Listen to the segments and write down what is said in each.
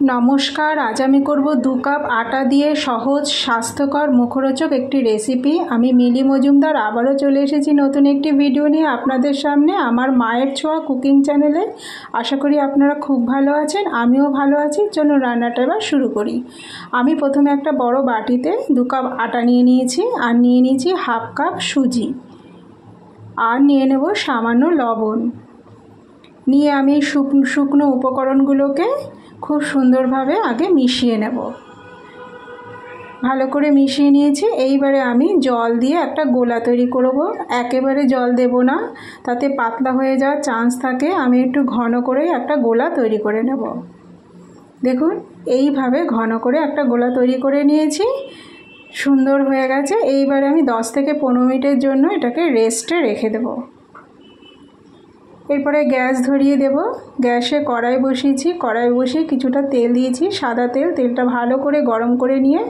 नमस्कार। आज आमी करब 2 कप आटा दिए सहज स्वास्थ्यकर मुखरोचक एकटी रेसिपि। आमी मिली मजुमदार आबारो चले एसेछि नतून एकटी भिडियो निये आपनादेर सामने आमार मायेर छोঁয়া कुकिंग चैनेले। आशा करी आपनारा खूब भालो आछेन, आमिও भालो आछि। चलुन रान्नाटा एबार शुरू करी। आमी प्रथमे एकटा बड़ो बाटिते 2 कप आटा निये निয়েছি আর নিয়ে নিয়েছি हाफ कप सुजी আর নিয়ে নেব सामान्य लवण। নিয়ে আমি শুকনো উপকরণগুলোকে खूब সুন্দরভাবে आगे मिशिए नेब। ভালো করে মিশিয়ে নিয়েছি। এইবারে আমি জল দিয়ে একটা গোলা তৈরি করব। একেবারে জল দেব না, তাতে পাতলা হয়ে যাওয়ার চান্স থাকে। আমি একটু ঘন করে একটা গোলা তৈরি করে নেব। দেখুন এইভাবে ঘন করে একটা গোলা তৈরি করে নিয়েছি। সুন্দর হয়ে গেছে। এইবারে আমি 10 থেকে 15 মিনিটের জন্য এটাকে রেস্টে রেখে দেব। এরপরে গ্যাস ধরিয়ে দেব। গ্যাসে কড়াই বসিয়েছি। কড়াই বসিয়ে কিছুটা তেল দিয়েছি, সাদা তেল। তেলটা ভালো করে গরম করে নিয়ে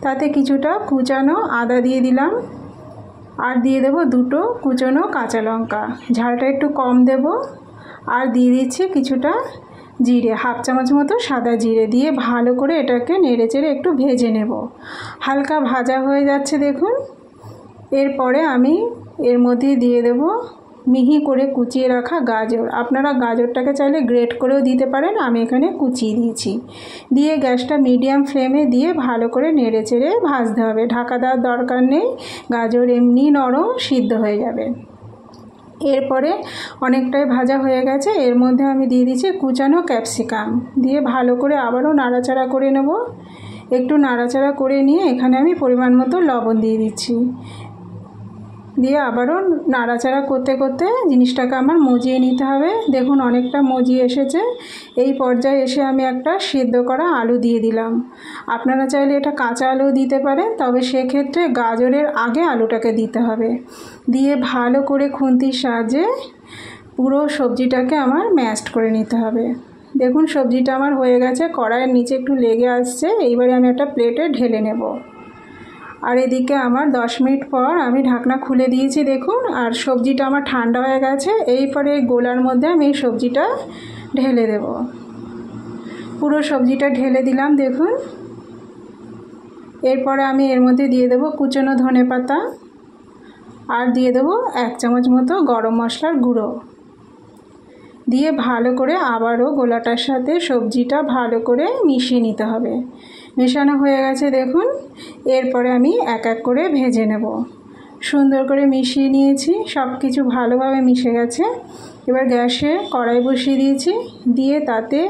তাতে কিছুটা কুচানো আদা দিয়ে দিলাম আর দিয়ে দেব 2টো কুচানো কাঁচা লঙ্কা। ঝালটা একটু কম দেব। আর দিয়ে দিচ্ছি কিছুটা জিরে, হাফ চামচ মতো সাদা জিরে দিয়ে ভালো করে এটাকে নেড়েচেড়ে একটু ভেজে নেব। হালকা ভাজা হয়ে যাচ্ছে দেখুন। এরপরে আমি এর মধ্যে দিয়ে দেব মিহি করে কুচিয়ে রাখা গাজর। আপনারা গাজরটাকে চাইলে গ্রেট করেও দিতে পারেন, আমি এখানে কুচিয়ে দিয়েছি। দিয়ে গ্যাসটা মিডিয়াম ফ্লেমে দিয়ে ভালো করে নেড়েচেড়ে ভাজতে হবে। ঢাকা দেওয়ার দরকার নেই, গাজর এমনি নরম সিদ্ধ হয়ে যাবে। এরপরে অনেকটাই ভাজা হয়ে গেছে। এর মধ্যে আমি দিয়ে দিচ্ছি কুচানো ক্যাপসিকাম দিয়ে ভালো করে আবারও নাড়াচাড়া করে নেব। একটু নাড়াচাড়া করে নিয়ে এখানে আমি পরিমাণ মতো লবণ দিয়ে দিচ্ছি। দিয়ে আবারও নাড়াচাড়া করতে করতে জিনিসটাকে আমার মজিয়ে নিতে হবে। দেখুন অনেকটা মজিয়ে এসেছে। এই পর্যায়ে এসে আমি একটা সিদ্ধ করা আলু দিয়ে দিলাম। আপনারা চাইলে এটা কাঁচা আলু দিতে পারেন, তবে সেক্ষেত্রে গাজরের আগে আলুটাকে দিতে হবে। দিয়ে ভালো করে খুন্তির সাহায্যে পুরো সবজিটাকে আমার ম্যাশড করে নিতে হবে। দেখুন সবজিটা আমার হয়ে গেছে, কড়াইয়ের নিচে একটু লেগে আসছে। এইবারে আমি একটা প্লেটে ঢেলে নেব। আর এদিকে আমার 10 মিনিট পর আমি ঢাকনা খুলে দিয়েছি দেখুন। আর সবজিটা আমার ঠান্ডা হয়ে গেছে। এইপরে গোলার মধ্যে আমি এই সবজিটা ঢেলে দেব। পুরো সবজিটা ঢেলে দিলাম দেখুন। এরপরে আমি এর মধ্যে দিয়ে দেব কুচনো ধনেপাতা আর দিয়ে দেব 1 চামচ মতো গরম মশলার গুঁড়ো। দিয়ে ভালো করে আবারও গোলাটার সাথে সবজিটা ভালো করে মিশিয়ে নিতে হবে। মেশানো হয়ে গেছে দেখুন। এরপরে আমি এক এক করে ভেজে নেব। সুন্দর করে মিশিয়ে নিয়েছি, সব কিছু ভালোভাবে মিশে গেছে। এবার গ্যাসে কড়াই বসিয়ে দিয়েছি। দিয়ে তাতে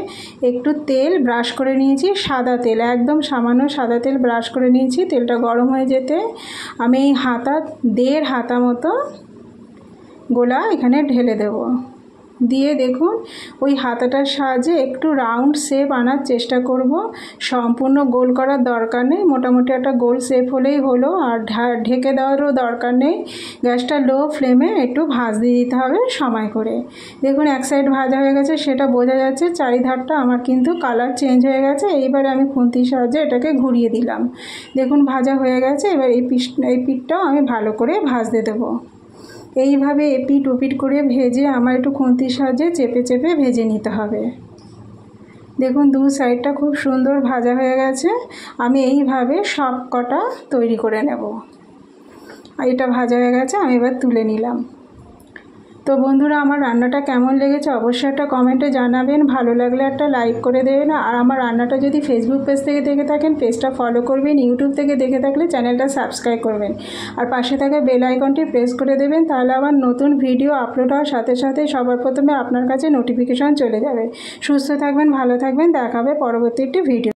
একটু তেল ব্রাশ করে নিয়েছি, সাদা তেল, একদম সামান্য সাদা তেল ব্রাশ করে নিয়েছি। তেলটা গরম হয়ে যেতে আমি এই 1.5 হাতা মতো গোলা এখানে ঢেলে দেব। দিয়ে দেখুন ওই হাতাটার সাহায্যে একটু রাউন্ড শেপ আনার চেষ্টা করব। সম্পূর্ণ গোল করার দরকার নেই, মোটামুটি একটা গোল শেপ হলেই হলো। আর ঢেকে দেওয়ারও দরকার নেই। গ্যাসটা লো ফ্লেমে একটু ভাজতে দিতে হবে সময় করে। দেখুন এক সাইড ভাজা হয়ে গেছে, সেটা বোঝা যাচ্ছে। চারিধারটা আমার কিন্তু কালার চেঞ্জ হয়ে গেছে। এইবারে আমি খুন্তির সাহায্যে এটাকে ঘুরিয়ে দিলাম। দেখুন ভাজা হয়ে গেছে। এবার এই পিঠটাও আমি ভালো করে ভাজতে দেবো। এইভাবে এপিট ওপিট করে ভেজে আমার একটু খুন্তির সাহায্যে চেপে চেপে ভেজে নিতে হবে। দেখুন 2 সাইডটা খুব সুন্দর ভাজা হয়ে গেছে। আমি এইভাবে সব কটা তৈরি করে নেব। এটা ভাজা হয়ে গেছে, আমি এবার তুলে নিলাম। তো বন্ধুরা আমার রান্নাটা কেমন লেগেছে অবশ্যই একটা কমেন্টে জানাবেন। ভালো লাগলে একটা লাইক করে দেবেন। আর আমার রান্নাটা যদি ফেসবুক পেজ থেকে দেখে থাকেন পেজটা ফলো করবেন। ইউটিউব থেকে দেখে থাকলে চ্যানেলটা সাবস্ক্রাইব করবেন। আর পাশে থাকা বেল আইকনটি প্রেস করে দেবেন, তাহলে আবার নতুন ভিডিও আপলোড হওয়ার সাথে সাথে সবার প্রথমে আপনার কাছে নোটিফিকেশন চলে যাবে। সুস্থ থাকবেন, ভালো থাকবেন। দেখা হবে পরবর্তী একটি ভিডিও।